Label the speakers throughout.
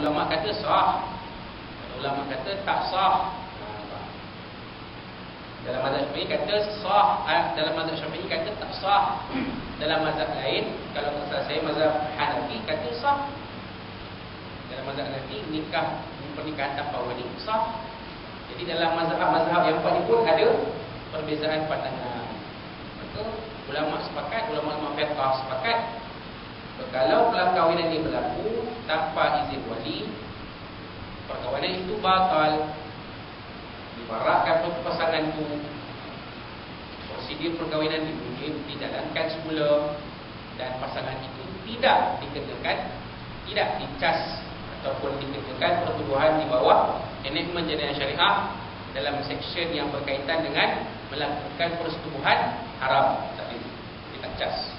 Speaker 1: ulama kata sah, ada ulama kata tak sah. Dalam mazhab Syafi'i kata sah, dalam mazhab Syafi'i kata tak sah. Dalam mazhab lain, kalau saya mazhab Hanafi kata sah. Dalam mazhab Hanafi pernikahan tanpa wali sah. Jadi dalam mazhab yang empat pun ada perbezaan pandangan. Maka ulama sepakat, ulama fiqh sepakat, kalau perkahwinan ini berlaku tanpa izin wali, perkahwinan itu batal. Dibarakkan pasangan itu, prosedur perkahwinan dijalankan semula, dan pasangan itu tidak dikenakan, tidak dicas ataupun dikenakan pertuduhan di bawah enakmen jenayah syariah dalam seksyen yang berkaitan dengan melakukan persetubuhan haram. Tak dicas.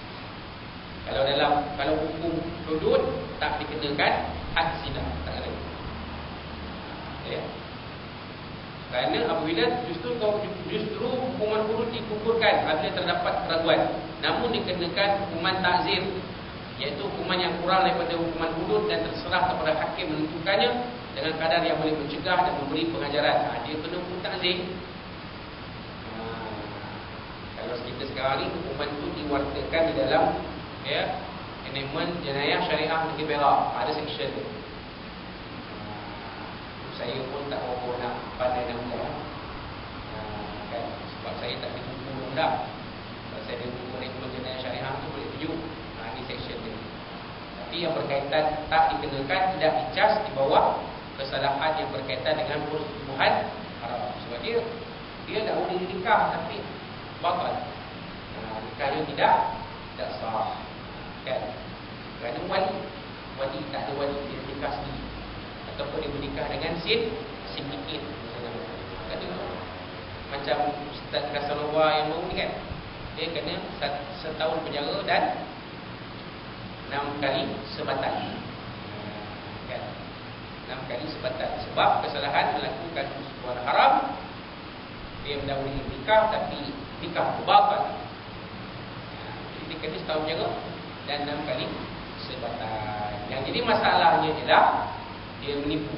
Speaker 1: Kalau hukum hudud tak dikenakan had zina, tak ada. Ya. Kerana apabila justru hukuman hudud digugurkan apabila terdapat keraguan, namun dikenakan hukuman ta'zir, iaitu hukuman yang kurang daripada hukuman hudud dan terserah kepada hakim menentukannya dengan kadar yang boleh mencegah dan memberi pengajaran. Dia kena hukum ta'zir. Kalau kita sekarang ni hukuman itu diwartakan di dalam enakmen jenayah syariah negeri Perak, ada seksyen tu. Saya pun tak berapa nak pandai nak undang, kan? Sebab saya tak ada buku undang. Kalau saya ada buku enakmen jenayah syariah tu boleh tunjuk. Ini seksyen dia. Tapi yang berkaitan tak dikenakan, tidak dicas di bawah kesalahan yang berkaitan dengan persetubuhan haram. Sebab dia dah boleh nikah tapi batal. Nikahnya tidak sah, kan? Kerana wali tak ada wali, dia nikah sendiri ataupun dia menikah dengan sindiket misalnya. Kata macam Ustaz Kasanova yang baru ni kan, dia kena setahun penjara dan 6 kali sebatan, kan? 6 kali sebatan sebab kesalahan melakukan persetubuhan haram. Dia mendahului nikah tapi nikah batal. Jadi dia kena setahun penjara dan 6 kali sebatan. Yang jadi masalahnya ialah dia menipu.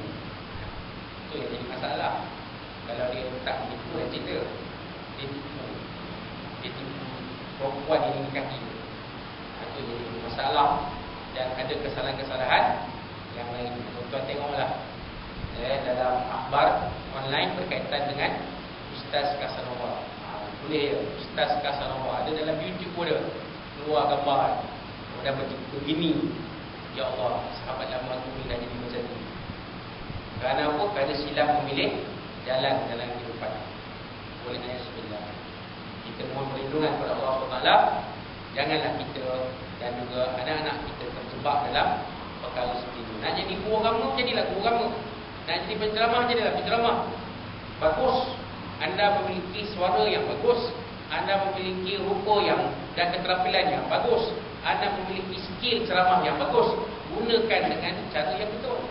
Speaker 1: Itu yang jadi masalah. Kalau dia tak menipu, dia cerita dia tipu perempuan yang nikahi. Itu jadi masalah. Dan ada kesalahan-kesalahan yang lain. Tuan-tuan tengoklah dalam akhbar online berkaitan dengan Ustaz Kasanova. Boleh ya, Ustaz Kasanova ada dalam YouTube pun ada keluar gambar dah begini. Ya Allah, sahabat lama aku dah jadi macam ni. Kerana apa? Kerana silap memilih jalan dalam kehidupan. Boleh tanya sebenarnya. Kita mohon perlindungan kepada Allah SWT. Janganlah kita dan juga anak-anak kita terjebak dalam perkara seperti ini. Nak jadi guru agama, jadilah guru agama. Nak jadi penceramah, jadilah penceramah. Bagus. Anda memiliki suara yang bagus. Anda memiliki rupa yang dan keterampilan yang bagus. Anda memiliki skill ceramah yang bagus. Gunakan dengan cara yang betul.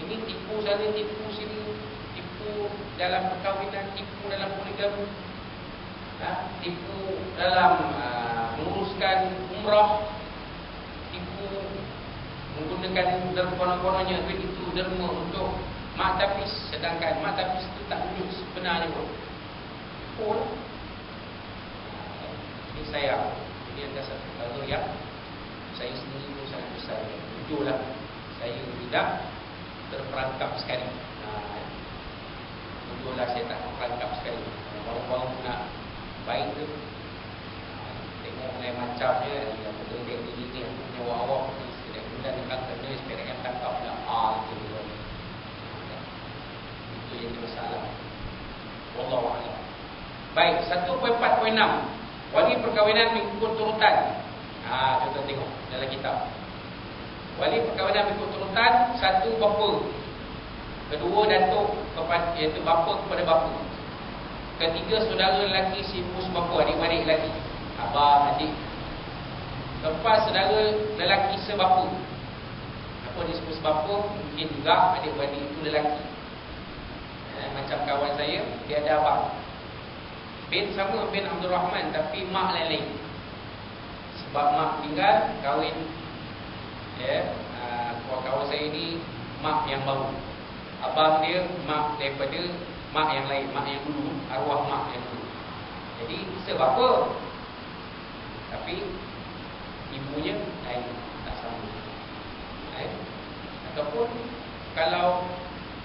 Speaker 1: Ini tipu sana, tipu sini, tipu dalam perkahwinan, tipu dalam poligami, tipu dalam menguruskan umrah, tipu menggunakan derma-dermanya duit itu derma untuk mak tapis, sedangkan mak tapis itu tak wujud sebenarnya pun. Tipu. Ini saya. Ini adalah satu perkara yang saya sendiri pun sangat besar. Jujurlah, saya tidak terperangkap sekali. Jujurlah, saya tak terperangkap sekali. Baru-baru nak baik tu, tengok lain macamnya. Yang betul-betul diri ni, yang punya awak ni sekedar bulan dekat kerja, sekedar yang tangkap dah itu juga. Itu yang masalah. Wallahualam. Baik, 1.4.6 wali perkahwinan mengikut turutan. Kita tengok dalam kitab. Wali perkahwinan mengikut turutan, satu bapa, kedua datuk kepada, iaitu bapa kepada bapa, ketiga saudara lelaki sibuk sebapa, adik-adik lelaki, abang, adik. Lepas saudara lelaki sebapa. Apa disebut sebapa? Mungkin juga adik-adik itu lelaki. Macam kawan saya, dia ada abang. Bin sama bin Abdul Rahman, tapi mak lain-lain. Sebab mak tinggal, kahwin. Kawan saya ni mak yang baru. Abang dia mak daripada mak yang lain, mak yang dulu, arwah mak yang dulu. Jadi sebapa, tapi ibunya lain, tak sama. Ataupun kalau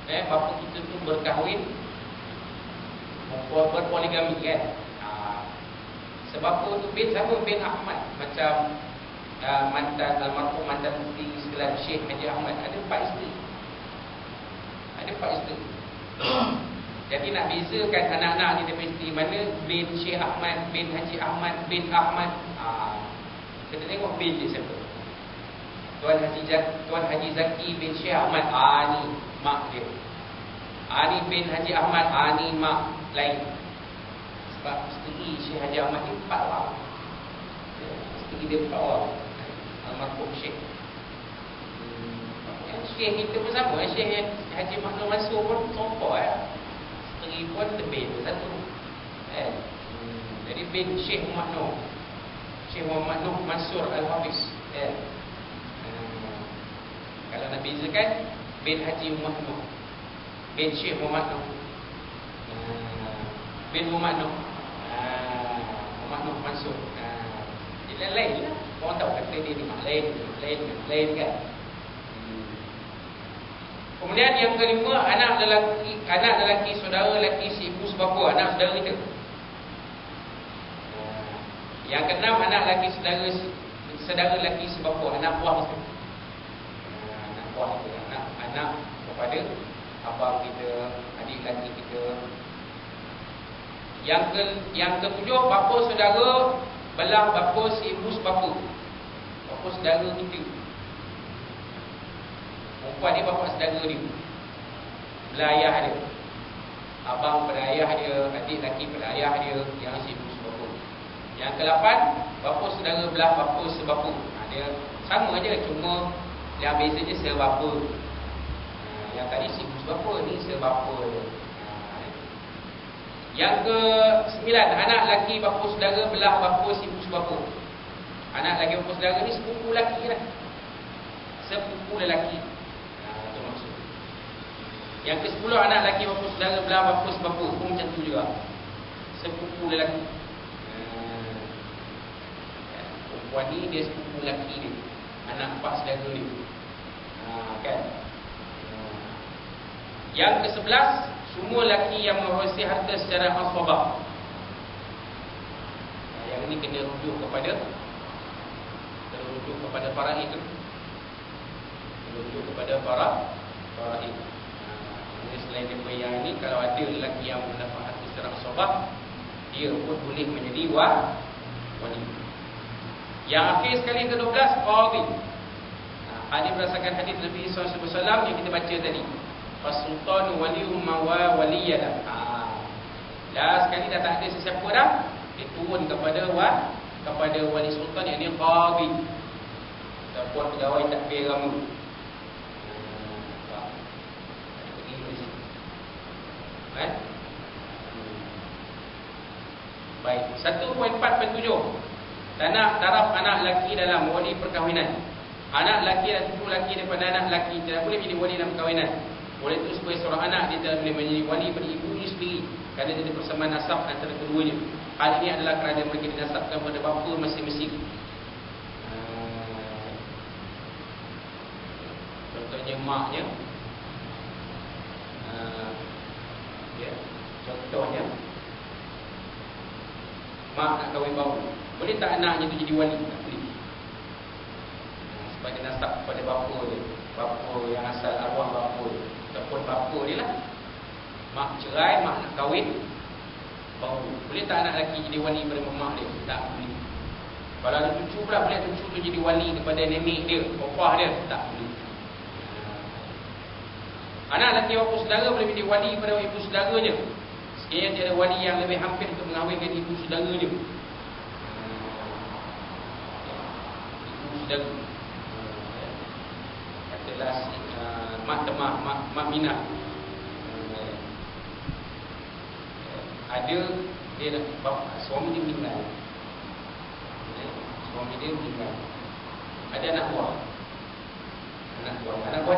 Speaker 1: bapa kita tu berkahwin, berpoligami kan. Sebab tu bin sama bin Ahmad, macam mantan almarhum mantan mufti Iskandar Syekh Haji Ahmad ada 4 isteri. Ada 4 isteri. Jadi nak bezakan anak-anak ni daripada isteri mana, bin Syekh Ahmad, bin Haji Ahmad, bin Ahmad. Kita tengok bin dia siapa. Tuan Haji Zaki bin Syekh Ahmad, ni mak dia. Ni bin Haji Ahmad, ni mak lain. Sebab isteri Syekh Haji Ahmad ni 4 orang. Isteri dia 4 orang. Almarhum Syekh. Syekh kita pun sama. Syekh Haji Maknur Mansur pun sompok. Isteri pun lebih satu. Jadi bin Syekh Maknur, Syekh Muhammad Nur Mansur Al-Hafiz. Kalau nak bezakan, bin Haji Muhammad Nur, bin Syekh Muhammad Nur, bin Muhammad Nur, Muhammad Nur Mansur. Dia lain lah. Orang tahu kata dia ni mak lain kan. Kemudian yang kelima, anak lelaki saudara lelaki si ibu sebapa, anak saudara kita. Yang keenam, anak lelaki saudara lelaki sebapa, anak buah kita. Anak buah kita, anak kepada abang kita, adik lelaki kita. Yang ketujuh, bapa saudara belah bapa si ibu sebapa, bapa saudara kita. Perempuan ni bapa saudara dia, belah ayah dia. Abang pada ayah dia, adik lelaki pada ayah dia, yang si ibu sebapa. Yang ke-8, bapa saudara belah bapa sebapa. Dia sama je, cuma yang bezanya sebapa. Yang tadi si ibu sebapa, ni sebapa dia. Yang ke-9, anak lelaki bapa saudara belah bapa si ibu sebapa. Anak lelaki bapa saudara ni sepupu lelaki lah, sepupu lelaki. Itu maksud. Yang ke-10, anak lelaki bapa saudara belah bapa sebapa pun macam tu juga, sepupu lelaki. Perempuan ni dia sepupu lelaki dia, anak pak saudara dia. Kan? Yang ke-11, semua lelaki yang mewarisi harta secara asbabah. Yang ini kena rujuk kepada faraid itu. Rujuk kepada faraid. Selain daripada yang ini, kalau ada lelaki yang mendapat harta secara asbabah, dia pun boleh menjadi wali. Yang akhir sekali ke-12, qadhi. Hadis berdasarkan hadis Nabi SAW yang kita baca tadi. Fasultanu waliyum mawa waliyada. Dah sekali dah tak ada sesiapa dah, dia turun kepada wali sultan, yang ni qadhi ataupun pegawai takbir ramu. Baik, 1.4.7. Taraf anak lelaki dalam wali perkahwinan. Anak lelaki dan cucu lelaki daripada anak lelaki tidak boleh menjadi wali dalam perkahwinan. Oleh itu supaya seorang anak dia tidak boleh menjadi wali pada ibunya sendiri, kerana dia ada persamaan nasab antara keduanya. Hal ini adalah kerana mereka dinasabkan pada bapa masing-masing. Contohnya maknya, contohnya mak nak kahwin baru, boleh tak anaknya tu jadi wali? Tak boleh. Sebab dia nasab pada bapa dia, bapa yang asal arwah bapa dia, ataupun bapa dia lah. Mak cerai, mak nak kahwin baru, boleh tak anak lelaki jadi wali pada mak dia? Tak boleh. Kalau ada cucu pula, boleh cucu tu jadi wali kepada nenek dia, opah dia? Tak boleh. Anak lelaki bapa saudara boleh menjadi wali pada ibu saudaranya, sekiranya dia ada wali yang lebih hampir untuk mengahwinkan ibu saudara dia. Ibu saudara, katalah mak temah, mak minah, ada dia suami dia meninggal, ada anak buah, anak buah